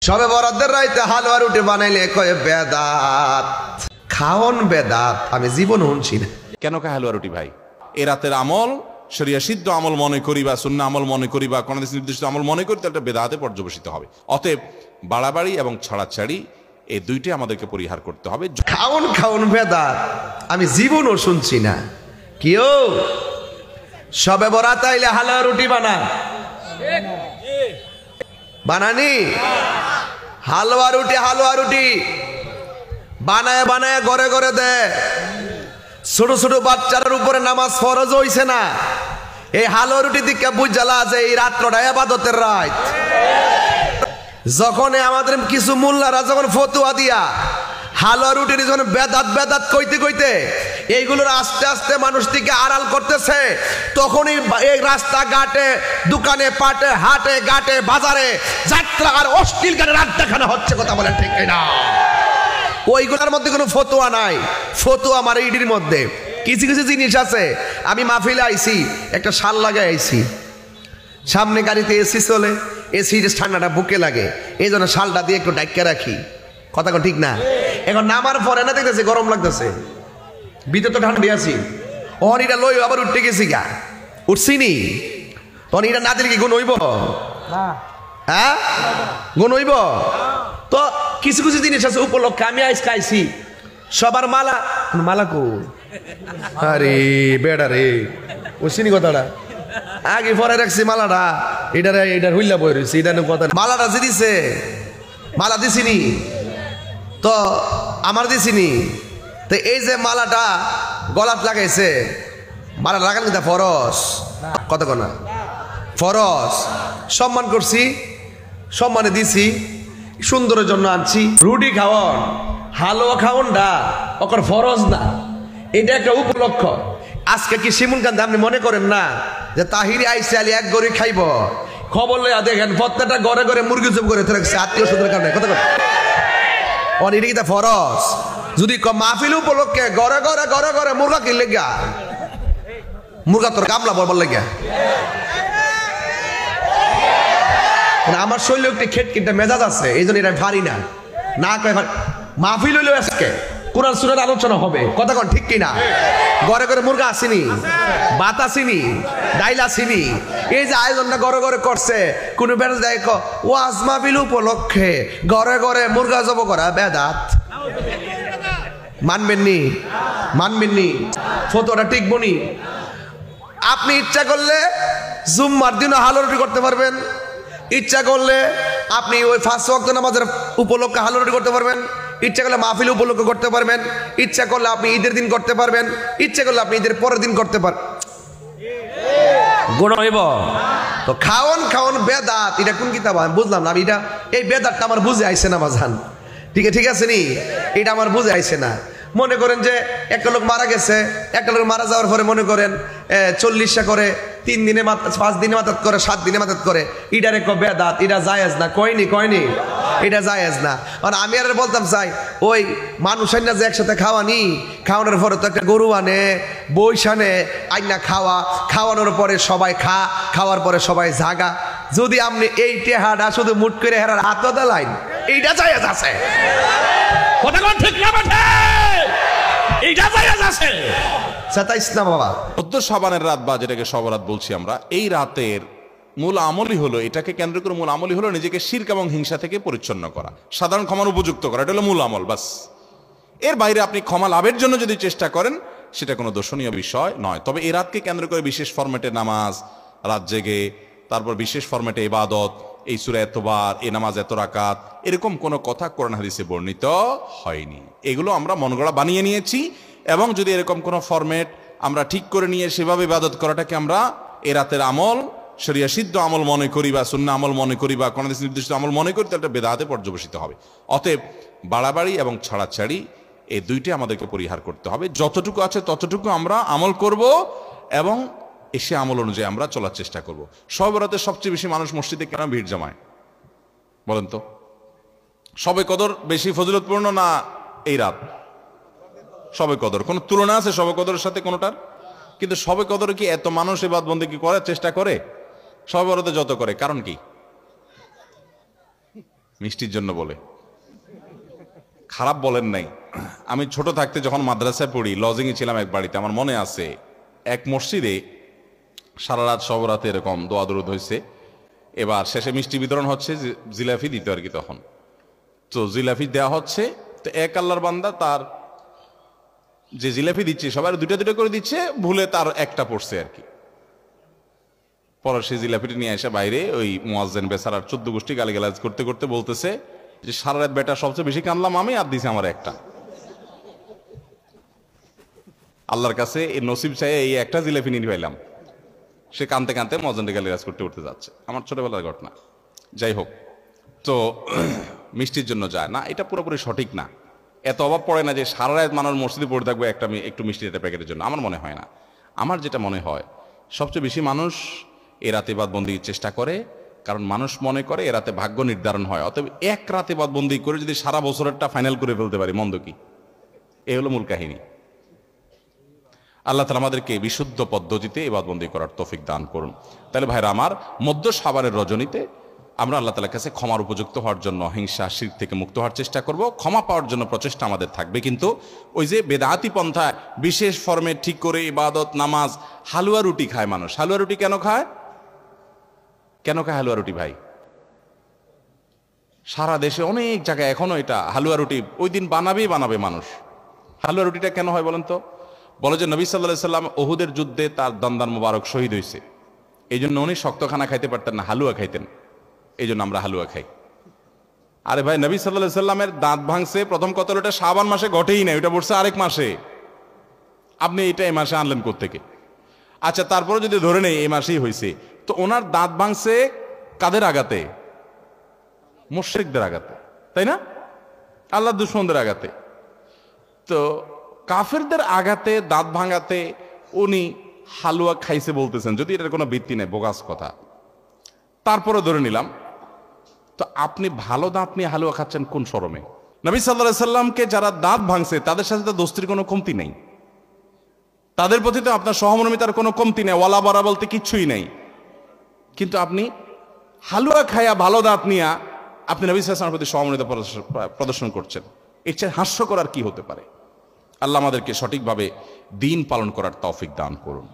সবে বরাতের রাইতে হালুয়া রুটি বানাইলে কয়ে বেদাত, খাওন বেদাত। আমি জীবন শুনছি না। কেন কা হালুয়া রুটি ভাই? এ রাতের আমল শরিয়া সিদ্ধ আমল মনে করি বা সুন্নাহ আমল মনে করি বা কোন নির্দিষ্ট আমল মনে করি, তাহলে বেদাতে পর্যবসিত হবে। অতএব বাড়াবাড়ি এবং ছাড়াছাড়ি এই দুইটি আমাদেরকে পরিহার করতে হবে। খাওন খাওন বেদাত আমি জীবনও শুনছি না। কেউ সবে বরাত আইলে হালুয়া রুটি বানানি হালুয়া রুটি বানায় বানায় ঘরে ঘরে দেয়। ছোট ছোট বাচ্চাদের উপরে নামাজ ফরজ হইছে না। এই হালুয়া রুটি দিকে বুঝালা যে এই রাত্রটা ইবাদতের রাত। যখন আমাদের কিছু মোল্লারা যখন ফতুয়া দিয়া হালুয়া রুটির যখন বেদাত কইতে কইতে এইগুলোর আস্তে আস্তে মানুষ থেকে আড়াল করতেছে, তখনই এই রাস্তা ঘাটে, দোকানে পাটে, হাটে ঘাটে, বাজারে যাত্রা আর অশ্লীল গানে রাত দেখানো হচ্ছে। কথা বলে ঠিক না? ওইগুলোর মধ্যে কোনো ফতুয়া নাই। ফতুয়া আমার ইডির মধ্যে কিছু কিছু জিনিস আছে। আমি মাহফিলে আইছি, একটা শাল লাগাই আইছি, সামনে গাড়িতে এসি চলে, এসি ঠান্ডাটা বুকে লাগে, এই জন্য শালটা দিয়ে একটু ডাইকা রাখি। কথা কোন ঠিক না? এখন নামার পরে না দেখতেছি গরম লাগতেছে, ভিতরে তো ঠান্ডা আছি। ওর এটা লই আবার উঠতে গেছি গা, উঠছিনি তখন এটা না দিলে কি গুণ হইব? হ্যাঁ, গুণ হইব তো। কিছু কিছু জিনিস আছে উপলক্ষে আমি আইস খাইছি। সবার মালা কো, আরে বেড়া রে, উঠছিনি কথাটা আগে পরে রাখছি মালাটা। এটার হইলা বই রয়েছে, এটা কথা। মালাটা যে দিছে, মালা দিছিনি তো আমার দিছিনি তো। এই যে মালাটা গলাত লাগাইছে, মালা লাগান কিন্তু ফরজ। কত না ফরজ? সম্মান করছি, সম্মানে দিছি, সুন্দরের জন্য আনছি। রুটি খাওয়ান, হালুয়া খাওয়ানটা ওকর ফরজ না, এটা একটা উপলক্ষ। আজকে কি শিমুল কান্দ আপনি মনে করেন না যে তাহিরি আইসে আলী এক গড়ি খাইব? খবর লইয়া দেখেন প্রত্যেকটা ঘরে ঘরে মুরগি জব করে রাখছে আত্মীয় স্বজনের কারণে। কথা এটা কি ফরজ? যদি মাহফিল উপলক্ষে ঘরে ঘরে ঘরে ঘরে মুরগা কিনলে গা, মুরগা তোর গামলা বলবার লেগা। আমার শরীরে একটি খেটকিটা মেজাজ আছে, এই জন্য এটা ভারী না। না কয় মাহফিল হইলেও আজকে কোরআন সূরার আলোচনা হবে। কথা কন ঠিক কিনা? ঘরে ঘরে মুরগা আসেনি, ভাত আসেনি, ডাইল আসেনি। এই যে আয়োজনটা ঘরে ঘরে করছে, কোন বেড়া দেয় ওয়াজ মাহফিল উপলক্ষে ঘরে ঘরে মুরগা জব করা বেদাত। মানবেননি? ফটোটা টিকবনি? আপনি ইচ্ছা করলে জুম্মার দিনও হালুয়া রুটি করতে পারবেন, ইচ্ছা করলে আপনি ওই 5 ওয়াক্ত নামাজের উপলক্ষে হালুয়া রুটি করতে পারবেন, ইচ্ছা করলে মাহফিল উপলক্ষে করতে পারবেন, ইচ্ছা করলে আপনি ঈদের দিন করতে পারবেন, ইচ্ছা করলে আপনি ঈদের পরের দিন করতে পারবেন। গুণ হইব তো। খাওন বেদাত, এটা কোন কিতাব আমি বুঝলাম না। আমি এটা এই বেদাতটা আমার বুঝে আইছে না বাজান। ঠিক আছে নি? এটা আমার বুঝে আইছে না। মনে করেন যে একটা লোক মারা গেছে, একটা লোক মারা যাওয়ার পরে মনে করেন 40টা করে, 3 দিনে 5 দিনে মাতাত করে, 7 দিনে মাতাত করে, এটার এক বেদাত। এটা জায়েজ না। কয়নি এটা জায়েজ না। মানে আমি আর বলতাম চাই ওই মানুষ আইনা যে একসাথে খাওয়ানোর পরে তো একটা গরু আনে, বইস আনে, আইনা খাওয়ানোর পরে সবাই খাওয়ার পরে সবাই জাগা। যদি আপনি এই টেহাটা শুধু মুট করে হেরার হাত দেলাইন, এইটা জায়েজ আছে। কথা কোন ঠিক না? এইটা জায়েজ আছে। সাতাইশ না বাবা, 14 শাবানের রাত বা যেটাকে শবরাত বলছি আমরা, এই রাতের মূল আমলই হলো, এটাকে কেন্দ্র করে মূল আমলই হলো নিজেকে শিরক এবং হিংসা থেকে পরিচ্ছন্ন করা, সাধারণ ক্ষমার উপযুক্ত করা। এটা হলো মূল আমল, বাস। এর বাইরে আপনি ক্ষমা লাভের জন্য যদি চেষ্টা করেন, সেটা কোনো দর্শনীয় বিষয় নয়। তবে এই রাতকে কেন্দ্র করে বিশেষ ফরম্যাটে নামাজ, রাত জেগে, তারপর বিশেষ ফরম্যাটে ইবাদত, এই সূরা এতবার, এই নামাজ এত রাকাত, এরকম কোনো কথা কোরআন হাদিসে বর্ণিত হয়নি। এগুলো আমরা মনগড়া বানিয়ে নিয়েছি। এবং যদি এরকম কোনো ফরম্যাট আমরা ঠিক করে নিয়ে সেভাবে ইবাদত করাটাকে আমরা এ রাতের আমল, শরিয়া সিদ্ধ আমল মনে করি বা সুন্নাহ আমল মনে করি বা কোন নির্দিষ্ট আমল মনে করি, তাহলে বেদাতে পর্যবসিত হবে। অতএব বাড়াবাড়ি এবং ছাড়াছাড়ি এই দুইটি আমাদেরকে পরিহার করতে হবে। যতটুকু আছে ততটুকু আমরা আমল করব এবং এসে আমল অনুযায়ী আমরা চলার চেষ্টা করব। শবে বরাতে সবচেয়ে বেশি মানুষ মসজিদে কেন ভিড় জমায় বলেন তো? শবে কদর বেশি ফজিলতপূর্ণ না এই রাত? শবে কদর কোন তুলনা আছে শবে কদরের সাথে কোনটার? কিন্তু শবে কদরে কি এত মানুষ ইবাদত বন্দেগী করার চেষ্টা করে শবে বরাতে যত করে? কারণ কি? মিষ্টির জন্য বলে, খারাপ বলেন নাই। আমি ছোট থাকতে যখন মাদ্রাসায় পড়ি, লজিংয়ে ছিলাম এক বাড়িতে, আমার মনে আছে এক মসজিদে সারা রাত সব রাতে এরকম দোয়া দরুদ হয়েছে। এবার শেষে মিষ্টি বিতরণ হচ্ছে, জিলাপি দিত আর কি। তখন তো জিলাপি দেওয়া হচ্ছে, তো এক আল্লাহর বান্দা তার যে জিলাপি দিচ্ছে সবার দুটা দুটো করে দিচ্ছে, ভুলে তার একটা পড়ছে আর কি। পরে সেই জিলাপিটি নিয়ে এসে বাইরে ওই মুয়াজ্জিন বেচারার 14 গোষ্ঠী গালিগালাজ করতে করতে বলতেছে যে সারা রাত বেটা সবচেয়ে বেশি কানলাম আমি, আর দিছে আমার একটা। আল্লাহর কাছে এই নসিব চাই এই একটা জিলাপি নিয়ে পাইলাম। সে কানতে কানতে মুয়াজ্জিনকে গালিগালাজ করতে করতে যাচ্ছে। আমার ছোটবেলার ঘটনা। যাই হোক, তো মিষ্টির জন্য যায় না, এটা পুরোপুরি সঠিক না। এত অভাব পড়ে না যে সারা রাত মানুষ মসজিদে পড়ে থাকবে একটু মিষ্টি একটা প্যাকেটের জন্য, আমার মনে হয় না। আমার যেটা মনে হয়, সবচেয়ে বেশি মানুষ এ রাতে বাদবন্দির চেষ্টা করে, কারণ মানুষ মনে করে এ রাতে ভাগ্য নির্ধারণ হয়। অতএব এক রাতে বাদবন্দি করে যদি সারা বছরেরটা ফাইনাল করে ফেলতে পারি, মন্দ কি? এই হলো মূল কাহিনী। আল্লাহ তাআলা আমাদেরকে বিশুদ্ধ পদ্ধতিতে ইবাদতবন্দি করার তৌফিক দান করুন। তাহলে ভাইরা আমার, মধ্য শাবানের রজনীতে আমরা আল্লাহ তাআলার কাছে ক্ষমার উপযুক্ত হওয়ার জন্য, হিংসা শিরক থেকে মুক্ত হওয়ার চেষ্টা করব। ক্ষমা পাওয়ার জন্য প্রচেষ্টা আমাদের থাকবে, কিন্তু ওই যে বেদাতি পন্থায় বিশেষ ফর্মে ঠিক করে ইবাদত, নামাজ, হালুয়া রুটি খায় মানুষ। হালুয়া রুটি কেন খায়? কেন খায় হালুয়া রুটি ভাই? সারা দেশে অনেক জায়গায় এখনো এটা হালুয়া রুটি ওই দিন বানাবে মানুষ। হালুয়া রুটিটা কেন হয় বলেন তো? বলে যে নবী সাল্লাল্লাহু আলাইহি সাল্লাম উহুদের যুদ্ধে তার দন্দান মোবারক শহীদ হয়েছে, এই জন্য উনি শক্ত খানা খাইতে পারতেন না, হালুয়া খাইতেন। এই জন্য আমরা হালুয়া খাই। আরে ভাই, নবী সাল্লাল্লাহু আলাইহি সাল্লামের দাঁত ভাঙছে প্রথম কতল, ওটা শাবান মাসে ঘটেই নাই, ওটা পড়ছে আরেক মাসে। আপনি এটা এই মাসে আনলেন কোত্থেকে? আচ্ছা, তারপরে যদি ধরে নেই এই মাসেই হয়েছে, তো ওনার দাঁত ভাঙছে কাদের আঘাতে? মুশরিকদের আঘাতে, তাই না? আল্লাহর দুশমনদের আঘাতে। তো কাফেরদের আঘাতে, দাঁত ভাঙাতে উনি হালুয়া খাইছে বলতেছেন, যদি এটার কোনো ভিত্তি নেই, বোগাস কথা। তারপরে ধরে নিলাম, তো আপনি ভালো দাঁত নিয়ে হালুয়া খাচ্ছেন কোন শরমে? নবী সাল্লাল্লাহু আলাইহি সাল্লামকে যারা দাঁত ভাঙছে তাদের সাথে তো দোস্তির কোনো কমতি নেই, তাদের প্রতি তো আপনার সহমর্মিতার কোনো কমতি নেই, ওয়ালা বারা বলতে কিচ্ছুই নেই। কিন্তু আপনি হালুয়া খায়া ভালো দাঁত নিয়ে আপনি নবী সাল্লাল্লাহু আলাইহি ওয়াসাল্লামের প্রতি সহমর্মিতা প্রদর্শন করছেন, এর চেয়ে হাস্যকর আর কি হতে পারে? আল্লাহ আমাদেরকে সঠিকভাবে দিন পালন করার তৌফিক দান করুন।